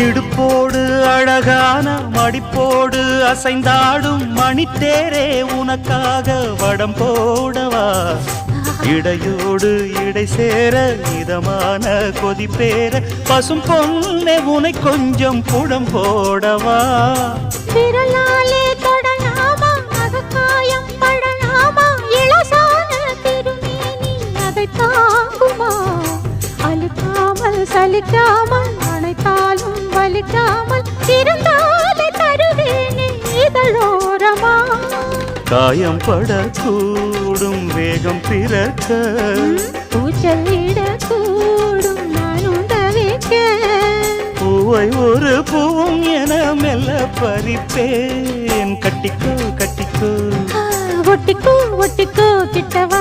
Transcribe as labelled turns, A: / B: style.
A: இடுப்போடு அழகான மடிப்போடு அசைந்தாடும் மணித்தேரே உனக்காக வடம் போடவா இடையோடு இடை சேர இதமான கொதிப்பேர பசும் பொன்னே உனை கொஞ்சம் புடம் போடவா
B: விரலாலே தொடலாமா அகக்காயம் படலாமா இளசான திருமேனி அதை தாங்குமா அழுக்காமல் சலிக்காமல் அணைத்தாலும் வலிக்காமல் இருந்தாலே தருவேனே இதழோரமா
A: காயம் படக்கூடும் வேகம் பிறக்க
B: பூச்சலிடக்கூடும் நானும் தவிக்க
A: பூவை ஒரு பூவும் என மெல்ல பறிப்பேன் கட்டிக்கோ கட்டிக்கோ
B: ஒட்டிக்கோ ஒட்டிக்கோ கிட்டவா